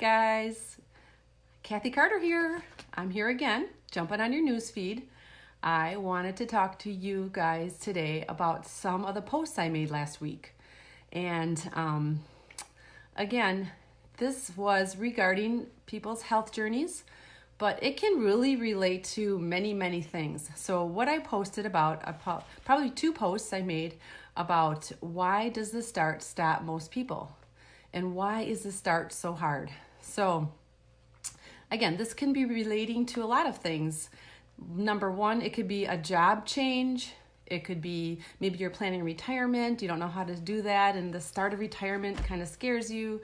guys, Kathy Carter here. I'm here again, jumping on your news feed. I wanted to talk to you guys today about some of the posts I made last week. And again, this was regarding people's health journeys, but it can really relate to many, many things. So what I posted about, probably 2 posts I made about why does the start stop most people? And why is the start so hard? So again, this can be relating to a lot of things. Number 1, it could be a job change. It could be maybe you're planning retirement. You don't know how to do that, and the start of retirement kind of scares you.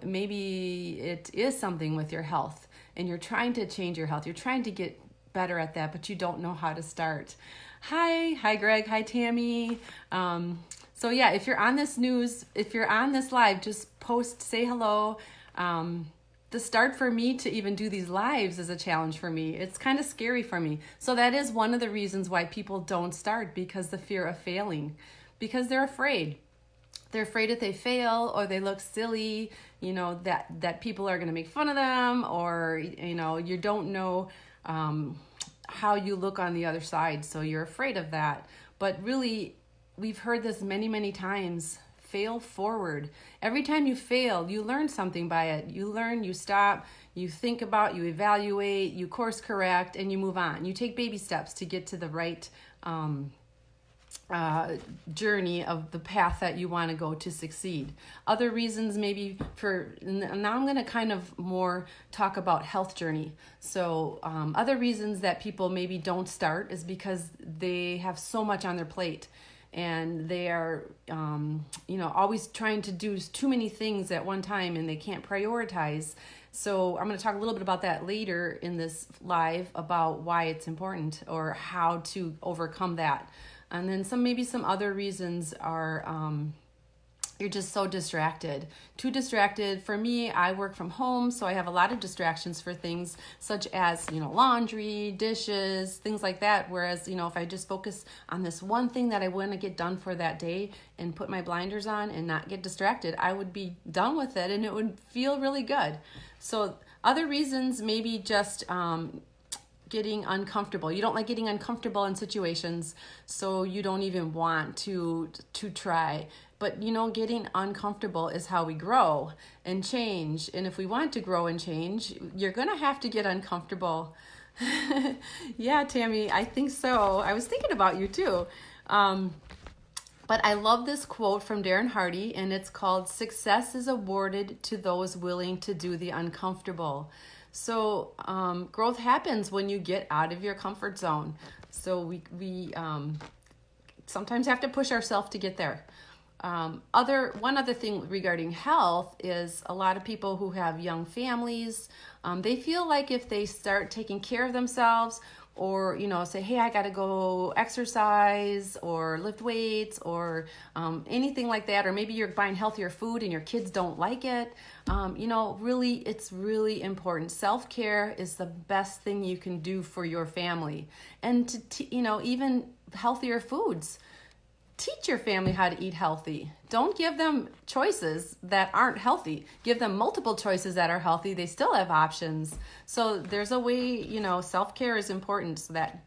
Maybe it is something with your health, and you're trying to change your health. You're trying to get better at that, but you don't know how to start. Hi Greg, hi Tammy. So yeah, if you're on this news, if you're on this live, just post, say hello. The start for me to even do these lives is a challenge for me. It's kind of scary for me. So that is one of the reasons why people don't start, because the fear of failing, because they're afraid. They're afraid if they fail or they look silly, that people are going to make fun of them, or, you don't know how you look on the other side. So you're afraid of that. But really, we've heard this many, many times. Fail forward. Every time you fail, you learn something by it. You learn, you stop, you think about, you evaluate, you course correct, and you move on. You take baby steps to get to the right journey of the path that you want to go to succeed. Other reasons maybe now I'm going to kind of more talk about health journey. So other reasons that people maybe don't start is because they have so much on their plate. And they are, always trying to do too many things at one time, and they can't prioritize. So I'm going to talk a little bit about that later in this live, about why it's important or how to overcome that. And then maybe some other reasons are you're just so distracted. Too distracted. For me, I work from home, so I have a lot of distractions for things such as, laundry, dishes, things like that. Whereas, if I just focus on this one thing that I want to get done for that day and put my blinders on and not get distracted, I would be done with it and it would feel really good. So other reasons, maybe just getting uncomfortable. You don't like getting uncomfortable in situations, so you don't even want to try. But getting uncomfortable is how we grow and change. And if we want to grow and change, you're gonna have to get uncomfortable. Yeah, Tammy, I think so. I was thinking about you too. But I love this quote from Darren Hardy, and it's called, "Success is awarded to those willing to do the uncomfortable." So growth happens when you get out of your comfort zone. So we sometimes have to push ourselves to get there. One other thing regarding health is a lot of people who have young families, they feel like if they start taking care of themselves, or say, hey, I got to go exercise or lift weights or anything like that, or maybe you're buying healthier food and your kids don't like it. Really, it's really important. Self-care is the best thing you can do for your family, and even healthier foods. Teach your family how to eat healthy. Don't give them choices that aren't healthy. Give them multiple choices that are healthy. They still have options. So there's a way, self-care is important, so that,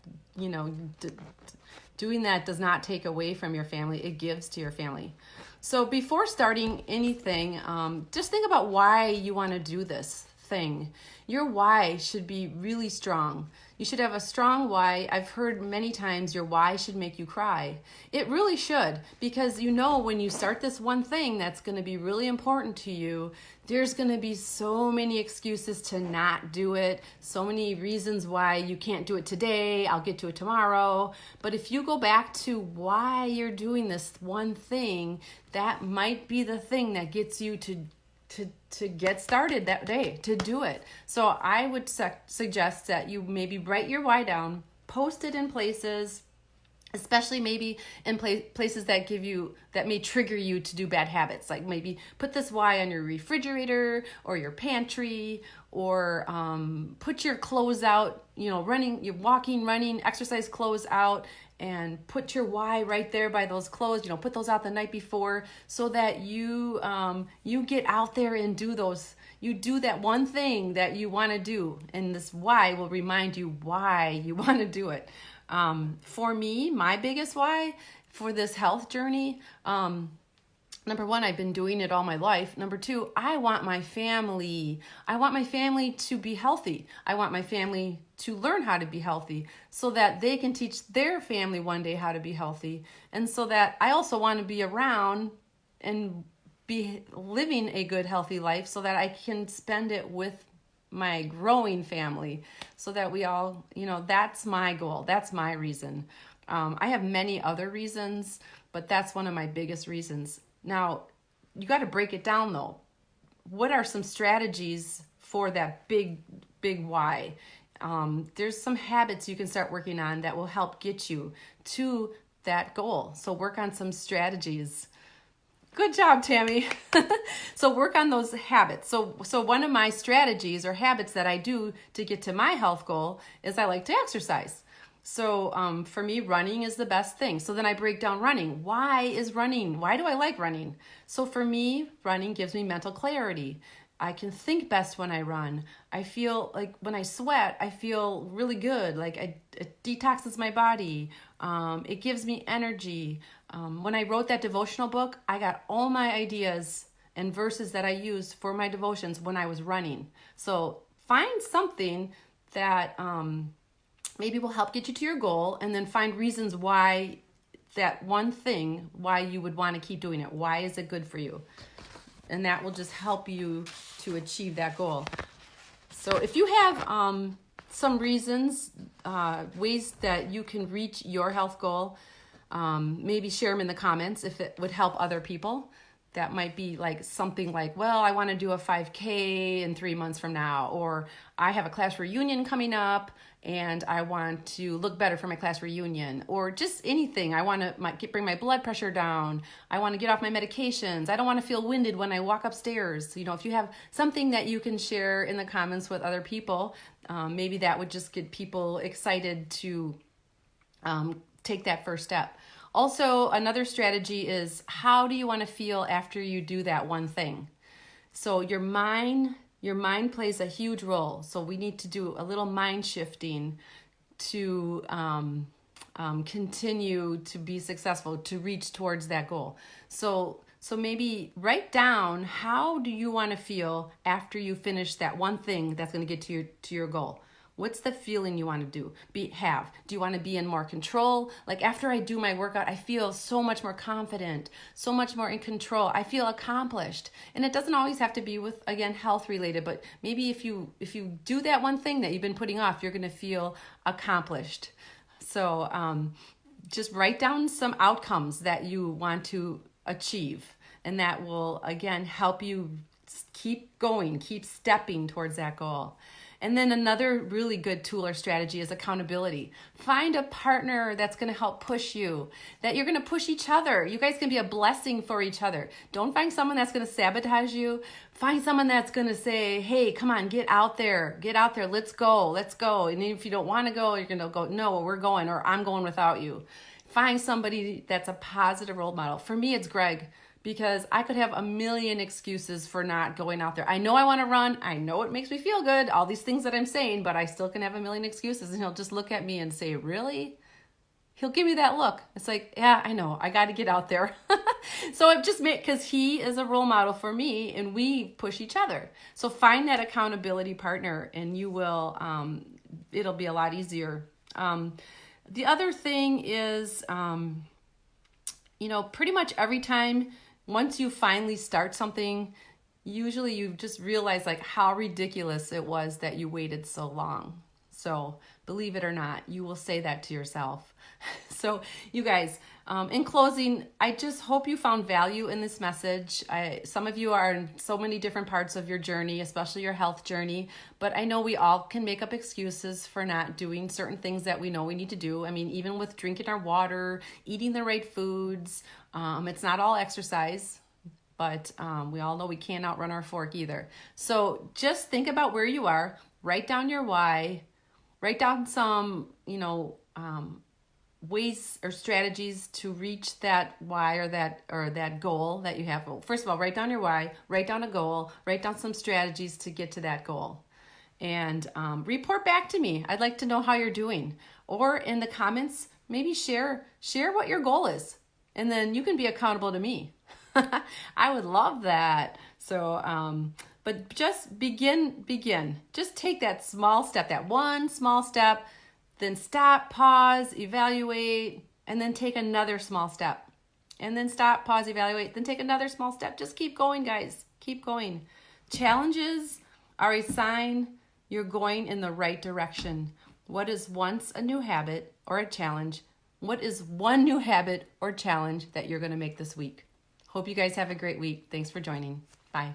doing that does not take away from your family. It gives to your family. So before starting anything, just think about why you want to do this thing. Your why should be really strong. You should have a strong why. I've heard many times your why should make you cry. It really should, because when you start this one thing that's going to be really important to you, there's going to be so many excuses to not do it, so many reasons why you can't do it today, I'll get to it tomorrow. But if you go back to why you're doing this one thing, that might be the thing that gets you to get started that day, to do it. So I would suggest that you maybe write your why down, post it in places, especially maybe in places that that may trigger you to do bad habits, like maybe put this Y on your refrigerator or your pantry, or put your clothes out, you're walking, running, exercise clothes out, and put your Y right there by those clothes. Put those out the night before, so that you get out there and you do that one thing that you want to do, and this Y will remind you why you want to do it. For me, my biggest why for this health journey, number one, I've been doing it all my life. Number two, I want my family to be healthy. I want my family to learn how to be healthy, so that they can teach their family one day how to be healthy. And so that I also want to be around and be living a good, healthy life, so that I can spend it with my growing family, so that we all, that's my goal. That's my reason. I have many other reasons, but that's one of my biggest reasons. Now, you got to break it down though. What are some strategies for that big why? There's some habits you can start working on that will help get you to that goal. So work on some strategies. Good job, Tammy. So work on those habits. So one of my strategies or habits that I do to get to my health goal is I like to exercise. So for me, running is the best thing. So then I break down running. Why do I like running? So for me, running gives me mental clarity. I can think best when I run. I feel like when I sweat, I feel really good. Like it detoxes my body. It gives me energy. When I wrote that devotional book, I got all my ideas and verses that I used for my devotions when I was running. So find something that maybe will help get you to your goal, and then find reasons why that one thing, why you would want to keep doing it. Why is it good for you? And that will just help you to achieve that goal. So if you have some reasons, ways that you can reach your health goal, maybe share them in the comments if it would help other people. That might be like something like, well, I want to do a 5K in 3 months from now, or I have a class reunion coming up and I want to look better for my class reunion, or just anything. I want to bring my blood pressure down. I want to get off my medications. I don't want to feel winded when I walk upstairs. If you have something that you can share in the comments with other people, maybe that would just get people excited to take that first step. Also, another strategy is, how do you want to feel after you do that one thing? So your mind plays a huge role. So we need to do a little mind shifting to continue to be successful, to reach towards that goal. So maybe write down, how do you want to feel after you finish that one thing that's going to get to your goal? What's the feeling you want to have? Do you want to be in more control? Like after I do my workout, I feel so much more confident, so much more in control. I feel accomplished. And it doesn't always have to be with, again, health related, but maybe if you do that one thing that you've been putting off, you're going to feel accomplished. So just write down some outcomes that you want to achieve, and that will, again, help you keep going, keep stepping towards that goal. And then another really good tool or strategy is accountability. Find a partner that's going to help push you, that you're going to push each other. You guys can be a blessing for each other. Don't find someone that's going to sabotage you. Find someone that's going to say, hey, come on, get out there, let's go. And if you don't want to go, you're going to go, no, we're going, or I'm going without you. Find somebody that's a positive role model. For me, it's Greg, because I could have a million excuses for not going out there. I know I want to run. I know it makes me feel good, all these things that I'm saying, but I still can have a million excuses. And he'll just look at me and say, really? He'll give me that look. It's like, yeah, I know. I got to get out there. So it just made, because he is a role model for me and we push each other. So find that accountability partner and you will, it'll be a lot easier. The other thing is, pretty much every time, once you finally start something, usually you just realize like how ridiculous it was that you waited so long. So believe it or not, you will say that to yourself. So you guys, in closing, I just hope you found value in this message. Some of you are in so many different parts of your journey, especially your health journey, but I know we all can make up excuses for not doing certain things that we know we need to do. I mean, even with drinking our water, eating the right foods, it's not all exercise. But we all know we can't outrun our fork either. So just think about where you are, write down your why, write down some, ways or strategies to reach that why or that goal that you have. Well, first of all, write down your why, write down a goal, write down some strategies to get to that goal. And report back to me. I'd like to know how you're doing. Or in the comments, maybe share what your goal is. And then you can be accountable to me. I would love that. So, but just begin. Just take that small step, that one small step, then stop, pause, evaluate, and then take another small step. And then stop, pause, evaluate, then take another small step. Just keep going, guys. Keep going. Challenges are a sign you're going in the right direction. What is once a new habit or a challenge? What is one new habit or challenge that you're going to make this week? Hope you guys have a great week. Thanks for joining. Bye.